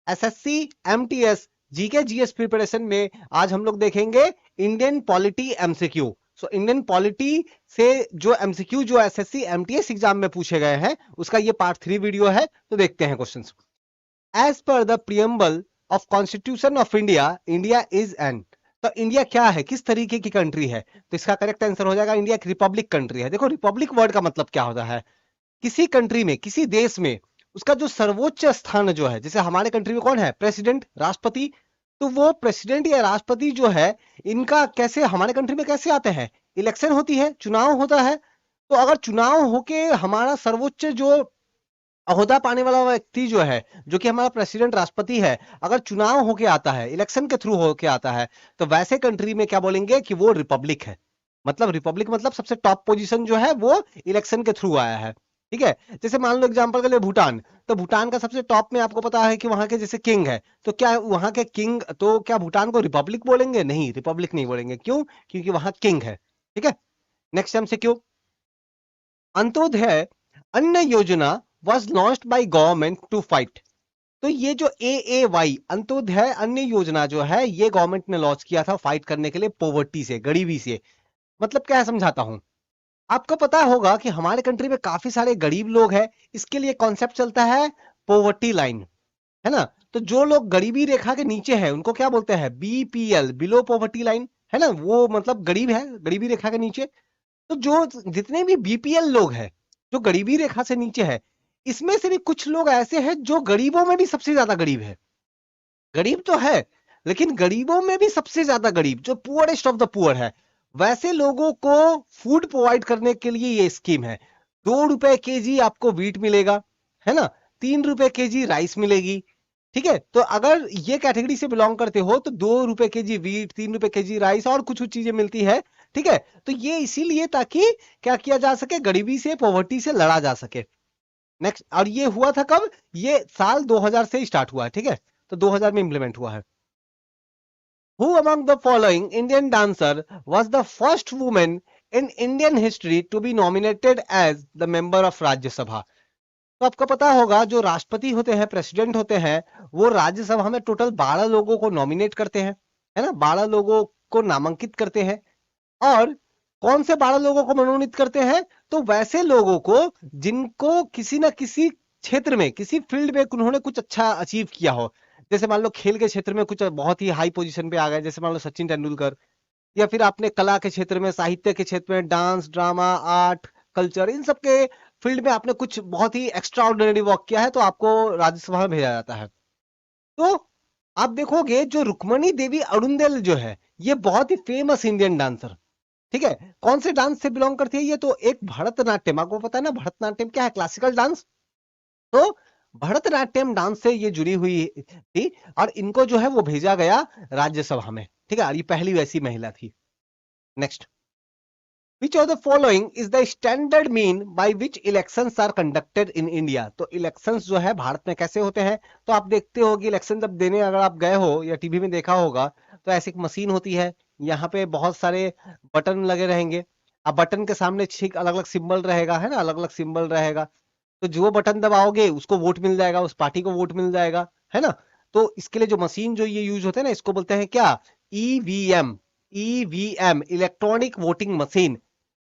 SSC, MTS, GK, GS preparation में आज हम लोग देखेंगे Indian polity MCQ. So Indian polity से जो एमसीक्यू जो एसएससी एमटीएस एग्जाम में पूछे गए हैं उसका ये पार्ट 3 वीडियो है। तो देखते हैं questions. As per the preamble of constitution of India, India is an. तो इंडिया क्या है, किस तरीके की कंट्री है? तो इसका करेक्ट आंसर हो जाएगा इंडिया एक रिपब्लिक कंट्री है। देखो रिपब्लिक वर्ड का मतलब क्या होता है, किसी कंट्री में, किसी देश में उसका जो सर्वोच्च स्थान जो है, जैसे हमारे कंट्री में कौन है, प्रेसिडेंट, राष्ट्रपति। तो वो प्रेसिडेंट या राष्ट्रपति जो है, इनका कैसे हमारे कंट्री में कैसे आते हैं, इलेक्शन होती है, चुनाव होता है। तो अगर चुनाव होके हमारा सर्वोच्च जो ओहदा पाने वाला व्यक्ति जो है, जो कि हमारा प्रेसिडेंट राष्ट्रपति है, अगर चुनाव होके आता है, इलेक्शन के थ्रू होके आता है, तो वैसे कंट्री में क्या बोलेंगे कि वो रिपब्लिक है। मतलब रिपब्लिक मतलब सबसे टॉप पोजीशन जो है वो इलेक्शन के थ्रू आया है। ठीक है, जैसे मान लो एग्जांपल के लिए भूटान, तो भूटान का सबसे टॉप में आपको पता है कि वहां के जैसे किंग है, तो क्या वहां के किंग, तो क्या भूटान को रिपब्लिक बोलेंगे? नहीं, रिपब्लिक नहीं बोलेंगे। क्यों? क्योंकि वहां किंग है। ठीक है, नेक्स्ट हमसे क्यों, Antyodaya Anna Yojana was launched by government to fight. तो ये जो AAY अंत्योदय अन्न योजना जो है, ये गवर्नमेंट ने लॉन्च किया था फाइट करने के लिए पॉवर्टी से, गरीबी से। मतलब क्या है, समझाता हूं। आपको पता होगा कि हमारे कंट्री में काफी सारे गरीब लोग हैं, इसके लिए कॉन्सेप्ट चलता है पॉवर्टी लाइन, है ना। तो जो लोग गरीबी रेखा के नीचे है उनको क्या बोलते हैं, BPL, बिलो पॉवर्टी लाइन, है ना। वो मतलब गरीब है, गरीबी रेखा के नीचे। तो जो जितने भी BPL लोग हैं, जो गरीबी रेखा से नीचे है, इसमें से भी कुछ लोग ऐसे हैं जो गरीबों में भी सबसे ज्यादा गरीब है। गरीब तो है, लेकिन गरीबों में भी सबसे ज्यादा गरीब, जो पुअरेस्ट ऑफ द पुअर है, वैसे लोगों को फूड प्रोवाइड करने के लिए ये स्कीम है। 2 रुपए केजी आपको वीट मिलेगा, है ना। 3 रुपए केजी राइस मिलेगी। ठीक है, तो अगर ये कैटेगरी से बिलोंग करते हो तो 2 रुपए केजी वीट, 3 रुपए केजी राइस और कुछ कुछ चीजें मिलती है। ठीक है, तो ये इसीलिए ताकि क्या किया जा सके, गरीबी से, पॉवर्टी से लड़ा जा सके। नेक्स्ट, और ये हुआ था कब, ये साल 2000 से स्टार्ट हुआ है। ठीक है, तो 2000 में इंप्लीमेंट हुआ है। Who among the following Indian dancer was the first woman in Indian history to be nominated as the member of राज्य सभा? तो आपको पता होगा जो राष्ट्रपति होते हैं, प्रेसिडेंट होते हैं, वो राज्यसभा में टोटल 12 लोगों को नॉमिनेट करते हैं, है ना, 12 लोगों को नामांकित करते हैं। और कौन से 12 लोगों को मनोनीत करते हैं, तो वैसे लोगों को जिनको किसी ना किसी क्षेत्र में, किसी फील्ड में उन्होंने कुछ अच्छा अचीव किया हो। जैसे मान लो खेल के क्षेत्र में कुछ बहुत ही हाई पोजीशन पे आ गए, जैसे मान लो सचिन तेंदुलकर। या फिर आपने कला के क्षेत्र में, साहित्य के क्षेत्र में, डांस, ड्रामा, आर्ट, कल्चर, इन सब के फील्ड में आपने कुछ बहुत ही एक्स्ट्रा ऑर्डिनरी वर्क किया है, तो आपको राज्यसभा में भेजा जाता है। तो आप देखोगे जो रुक्मणी देवी अरुंदेल जो है, ये बहुत ही फेमस इंडियन डांसर। ठीक है, कौन से डांस से बिलोंग करती है ये, तो एक भरतनाट्यम, आपको पता है ना भरतनाट्यम क्या है, क्लासिकल डांस। तो भरतनाट्यम डांस से ये जुड़ी हुई थी, और इनको जो है वो भेजा गया राज्यसभा में। ठीक है, और ये पहली वैसी महिला थी। Next, which of the following is the standard mean by which elections are conducted in India? तो इलेक्शंस जो है भारत में कैसे होते हैं, तो आप देखते हो कि इलेक्शन जब देने अगर आप गए हो या टीवी में देखा होगा, तो ऐसी एक मशीन होती है, यहाँ पे बहुत सारे बटन लगे रहेंगे। अब बटन के सामने ठीक अलग अलग सिंबल रहेगा, है ना, अलग अलग सिंबल रहेगा। तो जो बटन दबाओगे उसको वोट मिल जाएगा, उस पार्टी को वोट मिल जाएगा, है ना। तो इसके लिए जो मशीन जो ये यूज होते हैं ना, इसको बोलते हैं क्या, EVM. EVM, electronic voting machine.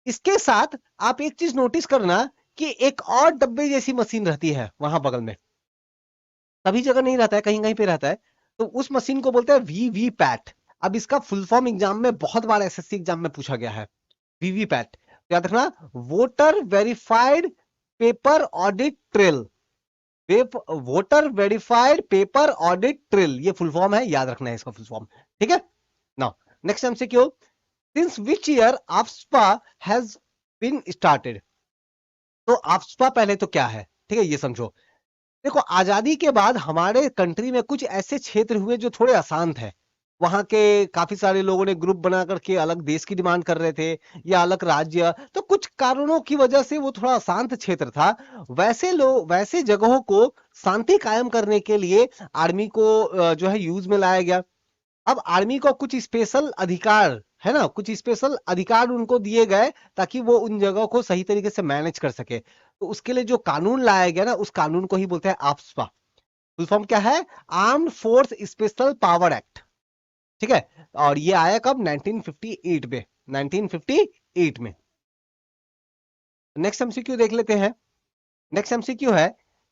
इसके साथ आप एक चीज नोटिस करना कि एक और डब्बे जैसी मशीन रहती है वहां बगल में, सभी जगह नहीं रहता है, कहीं कहीं पे रहता है। तो उस मशीन को बोलते हैं वीवीपैट। अब इसका फुल फॉर्म एग्जाम में बहुत बार एसएससी एग्जाम में पूछा गया है, वीवीपैट। याद रखना, voter verified paper audit trail. Voter verified paper audit trail, ये फुल फॉर्म है, याद रखना है इसका फुल फॉर्म। ठीक है, now next MCQ, since which year AFSPA has been started? तो आफ्स्पा पहले तो क्या है, ठीक है, ये समझो। देखो, आजादी के बाद हमारे कंट्री में कुछ ऐसे क्षेत्र हुए जो थोड़े अशांत है। वहां के काफी सारे लोगों ने ग्रुप बना करके अलग देश की डिमांड कर रहे थे, या अलग राज्य, तो कुछ कारणों की वजह से वो थोड़ा अशांत क्षेत्र था। वैसे लोग, वैसे जगहों को शांति कायम करने के लिए आर्मी को जो है यूज में लाया गया। अब आर्मी को कुछ स्पेशल अधिकार, है ना, कुछ स्पेशल अधिकार उनको दिए गए ताकि वो उन जगहों को सही तरीके से मैनेज कर सके। तो उसके लिए जो कानून लाया गया ना, उस कानून को ही बोलते हैं आफ्स्पा। फुल फॉर्म क्या है? Armed force special power act, ठीक है। और ये आया कब? 1958 में, 1958 में। नेक्स्ट एमसीक्यू देख लेते हैं। नेक्स्ट एमसीक्यू है,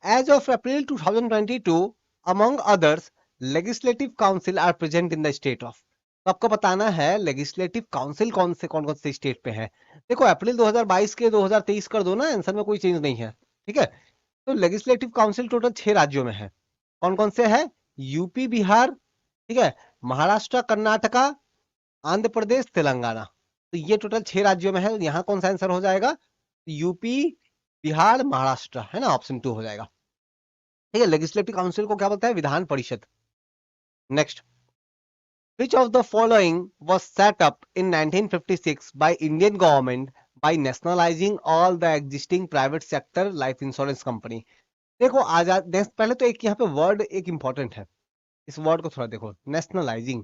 as of April 2022 among others legislative council are present in the state of. तो आपको बताना है लेजिस्लेटिव काउंसिल कौन कौन से स्टेट पे है। देखो अप्रैल 2022 के 2023 कर दो ना, आंसर में कोई चेंज नहीं है, ठीक है। तो लेजिस्लेटिव काउंसिल टोटल 6 राज्यों में है। कौन कौन से है? यूपी, बिहार, ठीक है, महाराष्ट्र, कर्नाटका, आंध्र प्रदेश, तेलंगाना। तो ये टोटल 6 राज्यों में है। यहां कौन सा आंसर हो जाएगा? यूपी, बिहार, महाराष्ट्र, है ना, ऑप्शन 2 हो जाएगा, ठीक है। लेजिस्लेटिव काउंसिल को क्या बोलता है? Vidhan Parishad. Next, which of the following was set up in 1956 by Indian government by nationalizing all the existing private sector life insurance company? देखो आजाद, पहले तो एक यहाँ पे वर्ड एक इंपॉर्टेंट है, इस वर्ड को थोड़ा देखो, नेशनलाइजिंग।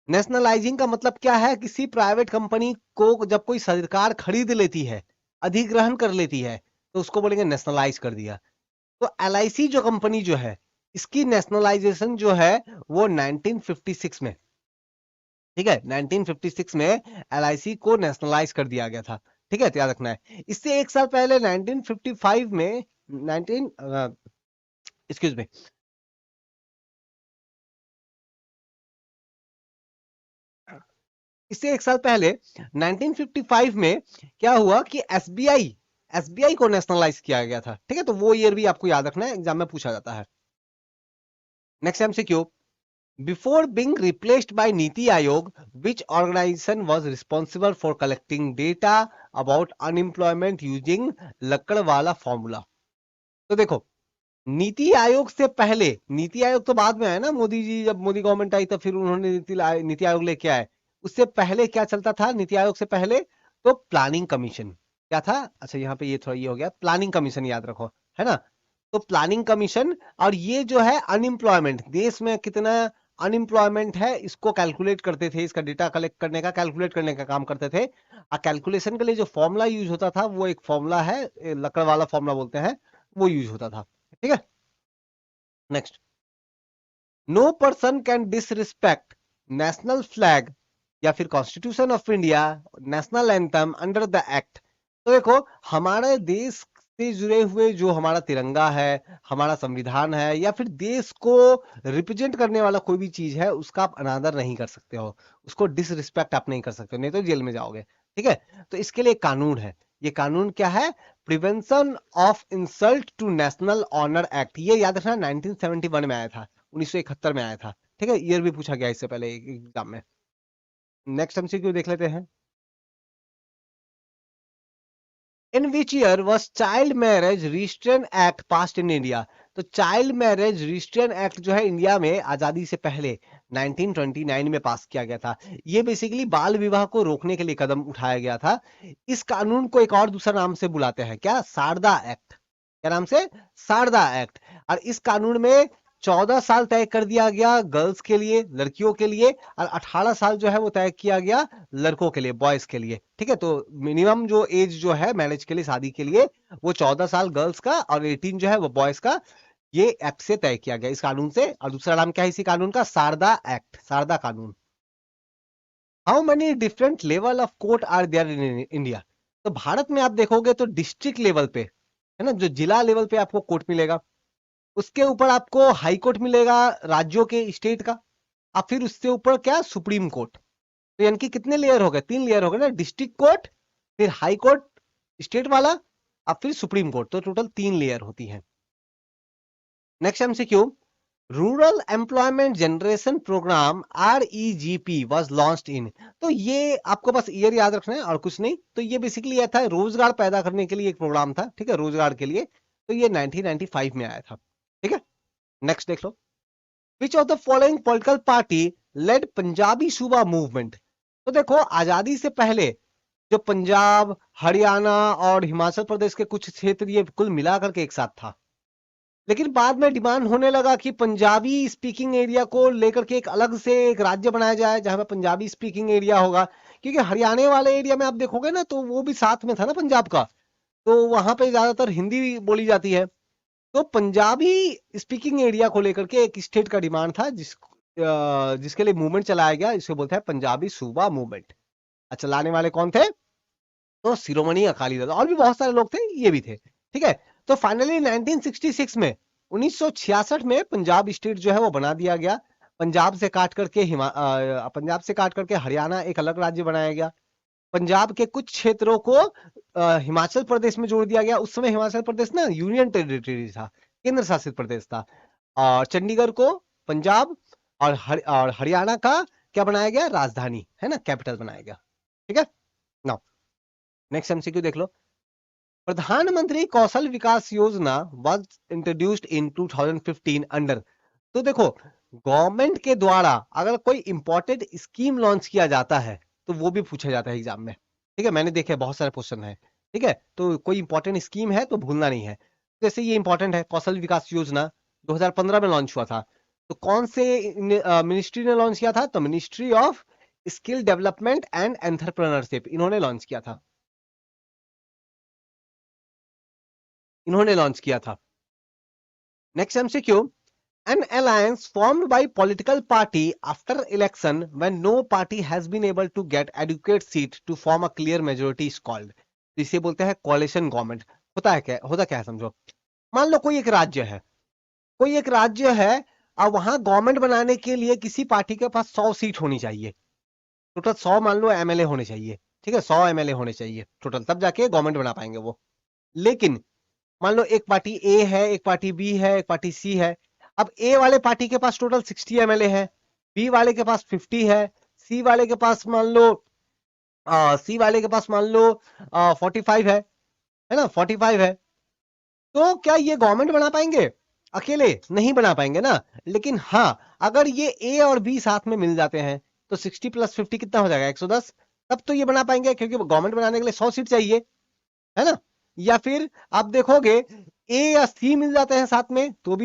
नेशनलाइजिंग का मतलब क्या है? किसी प्राइवेट कंपनी को जब कोई सरकार खरीद लेती है, अधिग्रहण कर लेती है, तो उसको बोलेंगे नेशनलाइज कर दिया। तो एलआईसी जो कंपनी जो है, इसकी नेशनलाइजेशन जो है वो 1956 में, ठीक है, 1956 में एलआईसी को नेशनलाइज कर दिया गया था, ठीक है, तो याद रखना है। इससे एक साल पहले 1955 में 19 एक्सक्यूज मी, इससे एक साल पहले 1955 में क्या हुआ कि एसबीआई को नेशनलाइज किया गया था, ठीक है। तो वो ईयर भी आपको याद रखना है, एग्जाम में पूछा जाता है। Next MCQ, before being replaced by NITI Aayog which organization was responsible for collecting data about unemployment using Lakdawala formula? तो देखो नीति आयोग से पहले, नीति आयोग तो बाद में आया ना, मोदी जी जब मोदी गवर्नमेंट आई तो फिर उन्होंने नीति आयोग लेके आए। उससे पहले क्या चलता था नीति आयोग से पहले? तो प्लानिंग कमीशन क्या था? अच्छा यहाँ पे ये थोड़ा ये हो गया, प्लानिंग कमीशन याद रखो, है ना। तो प्लानिंग कमीशन, और ये जो है अनएम्प्लॉयमेंट, देश में कितना अनएम्प्लॉयमेंट है इसको कैलकुलेट करते थे, इसका डेटा कलेक्ट करने का, कैलकुलेट करने का काम करते थे। और कैलकुलेशन के लिए जो फॉर्मूला यूज होता था वो एक फॉर्मूला है, लकड़ वाला फॉर्मूला बोलते हैं, वो यूज होता था, ठीक है। Next, no person can disrespect national flag या फिर constitution of India, national anthem under the act. तो देखो हमारे देश से जुड़े हुए जो हमारा तिरंगा है, हमारा संविधान है, या फिर देश को रिप्रेजेंट करने वाला कोई भी चीज है, उसका आप अनादर नहीं कर सकते हो, उसको डिसरिस्पेक्ट आप नहीं कर सकते हो, नहीं तो जेल में जाओगे, ठीक है। तो इसके लिए एक कानून है, ये कानून क्या है? Prevention of insult to national honour act. ये याद रखना 1971 में आया था, 1971 में आया था, ठीक है। ईयर भी पूछा गया इससे पहले एग्जाम में। नेक्स्ट एमसीक्यू देख लेते हैं। In which year was child marriage restraint act passed in India? तो चाइल्ड मैरिज रिस्ट्रेन एक्ट जो है इंडिया में आजादी से पहले 1929 में पास किया गया था। ये बेसिकली बाल विवाह को रोकने के लिए कदम उठाया गया था। इस कानून को एक और दूसरा नाम से बुलाते हैं, क्या? शारदा एक्ट। क्या नाम से? शारदा एक्ट। और इस कानून में 14 साल तय कर दिया गया गर्ल्स के लिए, लड़कियों के लिए, और 18 साल जो है वो तय किया गया लड़कों के लिए, बॉयज के लिए, ठीक है। तो मिनिमम जो एज जो है मैरिज के लिए, शादी के लिए, वो 14 साल गर्ल्स का और 18 जो है वो बॉयज का, ये एक्ट से तय किया गया, इस कानून से। और दूसरा नाम क्या है इसी कानून का? शारदा एक्ट, शारदा कानून। How many different level of court are there in India? तो भारत में आप देखोगे तो डिस्ट्रिक्ट लेवल पे, है ना, जो जिला लेवल पे आपको कोर्ट मिलेगा, उसके ऊपर आपको हाई कोर्ट मिलेगा राज्यों के, स्टेट का, और फिर उससे ऊपर क्या? Supreme court. तो यानी कि कितने लेयर हो गए? 3 लेयर हो गए ना, डिस्ट्रिक्ट कोर्ट, फिर हाई कोर्ट स्टेट वाला, और फिर सुप्रीम कोर्ट, तो टोटल 3 लेयर होती है। Next MCQ, rural employment generation programme REGP was launched in. तो ये आपको बस ईयर याद रखना है और कुछ नहीं। तो ये बेसिकली यह था, रोजगार पैदा करने के लिए एक प्रोग्राम था, ठीक है, रोजगार के लिए। तो ये 1995 में आया था, ठीक है। नेक्स्ट देख लो, which of the following political party led Punjabi Suba movement? तो देखो आजादी से पहले जो पंजाब, हरियाणा और हिमाचल प्रदेश के कुछ क्षेत्र, ये कुल मिलाकर के एक साथ था। लेकिन बाद में डिमांड होने लगा कि पंजाबी स्पीकिंग एरिया को लेकर के एक अलग से एक राज्य बनाया जाए जहां पर पंजाबी स्पीकिंग एरिया होगा। क्योंकि हरियाणा वाले एरिया में आप देखोगे ना, तो वो भी साथ में था ना पंजाब का, तो वहां पे ज्यादातर हिंदी बोली जाती है। तो पंजाबी स्पीकिंग एरिया को लेकर के एक स्टेट का डिमांड था जिसके लिए मूवमेंट चलाया गया, इसे बोलते हैं पंजाबी सूबा मूवमेंट। चलाने वाले कौन थे? तो शिरोमणि अकाली दल, और भी बहुत सारे लोग थे, ये भी थे। ठीक है, तो फाइनली 1966 में 1966 में पंजाब स्टेट जो है वो बना दिया गया। पंजाब से काट करके हरियाणा एक अलग राज्य बनाया गया। पंजाब के कुछ क्षेत्रों को हिमाचल प्रदेश में जोड़ दिया गया। उस समय हिमाचल प्रदेश ना यूनियन टेरिटरी था, केंद्र शासित प्रदेश था। और चंडीगढ़ को पंजाब और हरियाणा का क्या बनाया गया? राजधानी, है ना, कैपिटल बनाया गया। ठीक है, नाउ नेक्स्ट एमसीक्यू देख लो। प्रधानमंत्री कौशल विकास योजना वाज इंट्रोड्यूस्ड इन 2015 अंडर। तो देखो, गवर्नमेंट के द्वारा अगर कोई इंपॉर्टेंट स्कीम लॉन्च किया जाता है तो वो भी पूछा जाता है एग्जाम में। ठीक है, मैंने देखे बहुत सारे क्वेश्चन है। ठीक है, तो कोई इंपॉर्टेंट स्कीम है तो भूलना नहीं है। जैसे ये इंपॉर्टेंट है, कौशल विकास योजना 2015 में लॉन्च हुआ था। तो कौन से मिनिस्ट्री ने लॉन्च किया था? तो ministry of skill development and entrepreneurship, इन्होंने लॉन्च किया था। इन्होंने लॉन्च किया था। Next MCQ, an alliance formed by political party after election when no party has been able to get adequate seat to form a clear majority is called। तो इसे बोलते हैं coalition government। होता क्या है समझो। मान लो कोई एक राज्य है, और वहां गवर्नमेंट बनाने के लिए किसी पार्टी के पास 100 सीट होनी चाहिए। टोटल 100 मान लो एमएलए होने चाहिए। ठीक है, 100 एमएलए होने चाहिए टोटल, तब जाके गवर्नमेंट बना पाएंगे वो। लेकिन मान लो एक पार्टी ए है, एक पार्टी बी है, एक पार्टी सी है। अब ए वाले पार्टी के पास टोटल 60 एमएलए है, बी वाले के पास 50 है, सी वाले के पास मान लो 45 है ना, 45 है। तो क्या ये गवर्नमेंट बना पाएंगे? अकेले नहीं बना पाएंगे ना। लेकिन हाँ, अगर ये ए और बी साथ में मिल जाते हैं तो 60 + 50 कितना हो जाएगा? 110। तब तो ये बना पाएंगे, क्योंकि गवर्नमेंट बनाने के लिए 100 सीट चाहिए, है ना। या फिर आप देखोगे ए या सी मिल जाते हैं साथ में तो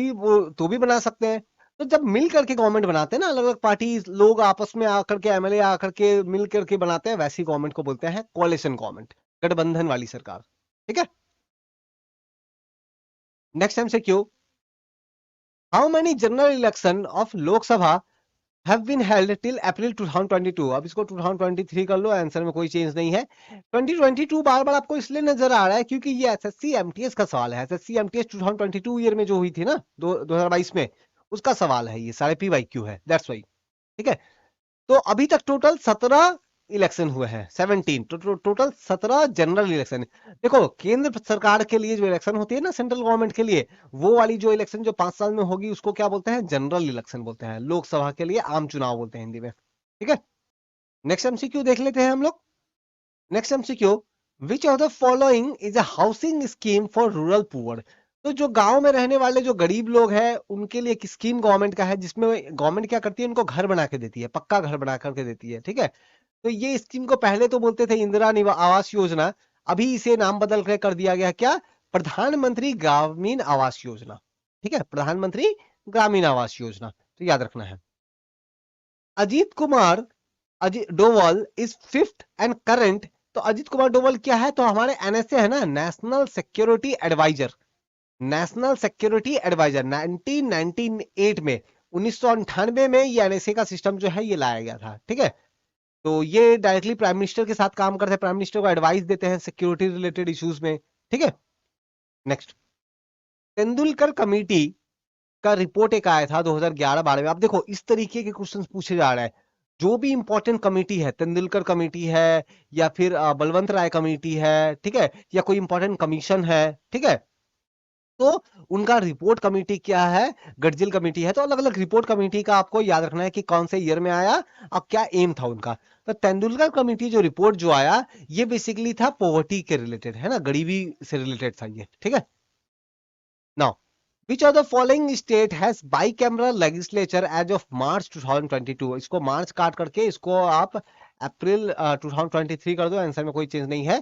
भी बना सकते हैं। तो जब मिल करके गवर्नमेंट बनाते हैं ना, अलग अलग पार्टी लोग आपस में आकर के, एमएलए आकर के मिल करके बनाते हैं, वैसी गवर्नमेंट को बोलते हैं कोalition गवर्नमेंट, गठबंधन वाली सरकार। ठीक है, next MCQ, how many general election of Lok Sabha have been held till April 2022। अब इसको 2023 कर लो, आंसर में कोई चेंज नहीं है। 2022 बार बार आपको इसलिए नजर आ रहा है क्योंकि ये एसएससी एमटीएस का सवाल है। एसएससी एमटीएस 2022 ईयर में जो हुई थी ना, 2022 में, उसका सवाल है ये, सारे पीवाईक्यू है, दैट्स वाई। ठीक है, तो अभी तक टोटल 17 इलेक्शन हुए हैं, 17। तो टोटल 17 जनरल इलेक्शन। देखो, केंद्र सरकार के लिए जो इलेक्शन होती है ना, सेंट्रल गवर्नमेंट के लिए, वो वाली जो इलेक्शन जो 5 साल में होगी उसको क्या बोलते हैं? जनरल इलेक्शन बोलते हैं। लोकसभा के लिए आम चुनाव बोलते हैं हिंदी में। ठीक है, नेक्स्ट एमसीक्यू देख लेते हैं हम लोग। Next MCQ, which of the following is a housing scheme for rural poor. तो जो गांव में रहने वाले जो गरीब लोग हैं उनके लिए एक स्कीम गवर्नमेंट का है, जिसमें गवर्नमेंट क्या करती है? उनको घर बना के देती है, पक्का घर बना करके देती है। ठीक है, तो ये स्कीम को पहले तो बोलते थे इंदिरा आवास योजना, अभी इसे नाम बदल कर दिया गया क्या? प्रधानमंत्री ग्रामीण आवास योजना। ठीक है, प्रधानमंत्री ग्रामीण आवास योजना, तो याद रखना है। Ajit Kumar Ajit Doval is fifth and current. तो अजीत कुमार डोवाल क्या है? तो हमारे एनएसए है ना, national security adviser. National security adviser 1998 में, 1998 में ये एनएसए का सिस्टम जो है ये लाया गया था। ठीक है, तो ये डायरेक्टली प्राइम मिनिस्टर के साथ काम करते हैं, प्राइम मिनिस्टर को एडवाइस देते हैं सिक्योरिटी रिलेटेड इश्यूज में। ठीक है, नेक्स्ट, तेंदुलकर कमेटी का रिपोर्ट एक आया था 2011-12 में। अब देखो, इस तरीके के क्वेश्चंस पूछे जा रहे हैं। जो भी इंपॉर्टेंट कमेटी है, तेंदुलकर कमेटी है, या फिर बलवंत राय कमेटी है, ठीक है, या कोई इंपॉर्टेंट कमीशन है, ठीक है, तो उनका रिपोर्ट कमेटी क्या है? गडजिल कमेटी है। तो अलग अलग रिपोर्ट कमेटी का आपको याद रखना है कि कौन से ईयर में आया और क्या एम था उनका। तो तेंदुलकर कमेटी जो रिपोर्ट जो आया, ये बेसिकली था पॉवर्टी के रिलेटेड, है ना, गरीबी से रिलेटेड था ये। ठीक है, now which of the following state has bicameral legislature as of March 2022। इसको मार्च काट करके इसको आप अप्रैल 2023 कर दो, आंसर में कोई चेंज नहीं है।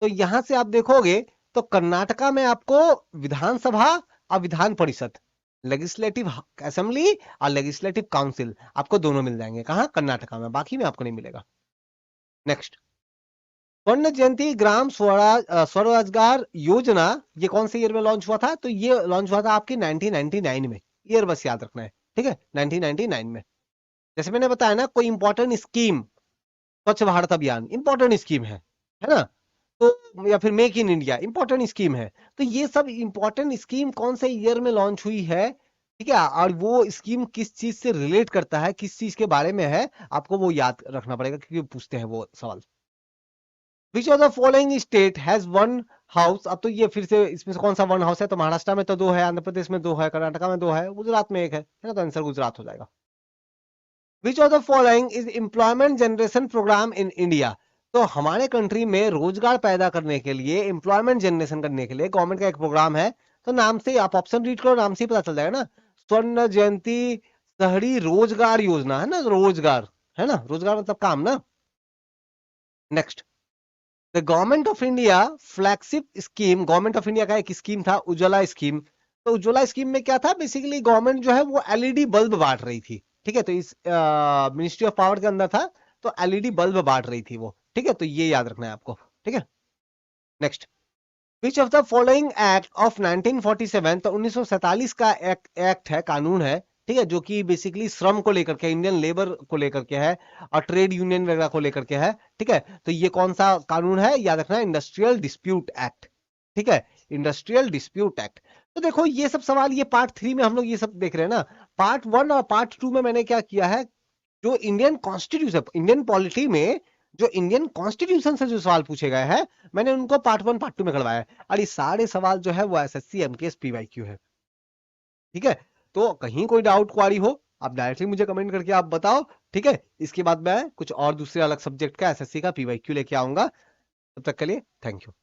तो यहां से आप देखोगे तो कर्नाटका में आपको विधानसभा और विधान परिषद, लेजिस्लेटिव असेंबली और लेजिस्लेटिव काउंसिल, आपको दोनों मिल जाएंगे। कहां? कर्नाटका में, बाकी में आपको नहीं मिलेगा। नेक्स्ट, स्वर्ण जयंती ग्राम स्वरोजगार योजना ये कौन से ईयर में लॉन्च हुआ था? तो ये लॉन्च हुआ था आपकी 1999 में। ईयर बस याद रखना है, ठीक है, 1999 में। जैसे मैंने बताया ना, कोई इंपॉर्टेंट स्कीम, स्वच्छ भारत अभियान इंपॉर्टेंट स्कीम है ना, तो या फिर make in India important scheme है, तो ये सब इंपॉर्टेंट स्कीम कौन से ईयर में लॉन्च हुई है, ठीक है, और वो स्कीम किस चीज से रिलेट करता है, किस चीज के बारे में है, आपको वो याद रखना पड़ेगा, क्योंकि पूछते हैं वो सवाल। विच of the following state has one house? अब तो ये फिर से इसमें से कौन सा वन हाउस है? तो महाराष्ट्र में तो 2 है, आंध्र प्रदेश में 2 है, कर्नाटका में 2 है, गुजरात में 1 है ना, तो आंसर गुजरात हो जाएगा। Which of the following is employment generation programme in India? तो हमारे कंट्री में रोजगार पैदा करने के लिए, एम्प्लॉयमेंट जनरेशन करने के लिए गवर्नमेंट का एक प्रोग्राम है, तो नाम से आप ऑप्शन रीड करो, नाम से ही पता चल जाएगा ना, स्वर्ण जयंती शहरी रोजगार योजना है ना, रोजगार है ना, रोजगार मतलब काम ना। Next, the government of India flagship scheme, government of India का एक स्कीम था उज्ज्वला स्कीम, तो उज्ज्वला स्कीम में क्या था, बेसिकली गवर्नमेंट जो है वो एलईडी बल्ब बांट रही थी, ठीक है, तो इस मिनिस्ट्री ऑफ पावर के अंदर था, तो एलईडी बल्ब बांट रही थी वो, ठीक है, तो ये याद रखना है आपको, ठीक है। Next, which of the following act of 1947, तो 1947 का एक्ट है, कानून है, ठीक है, जो कि बेसिकली श्रम को लेकर के, इंडियन लेबर को लेकर के है, और ट्रेड यूनियन वगैरह को लेकर के है, ठीक है, तो ये कौन सा कानून है, याद रखना है, इंडस्ट्रियल डिस्प्यूट एक्ट, ठीक है, इंडस्ट्रियल डिस्प्यूट एक्ट। तो देखो ये सब सवाल, ये पार्ट 3 में हम लोग ये सब देख रहे हैं ना, पार्ट 1 और पार्ट 2 में मैंने क्या किया है, जो इंडियन कॉन्स्टिट्यूशन, इंडियन पॉलिटी में जो इंडियन कॉन्स्टिट्यूशन से जो सवाल पूछे गए हैं, मैंने उनको पार्ट 1 पार्ट 2 में करवाया है, और ये सारे सवाल जो है वो एसएससी एमकेएस पीवाईक्यू है, ठीक है। तो कहीं कोई डाउट क्वारी हो, आप डायरेक्टली मुझे कमेंट करके आप बताओ, ठीक है, इसके बाद मैं कुछ और दूसरे अलग सब्जेक्ट का एसएससी का पीवाईक्यू लेके आऊंगा। तब तक के लिए थैंक यू।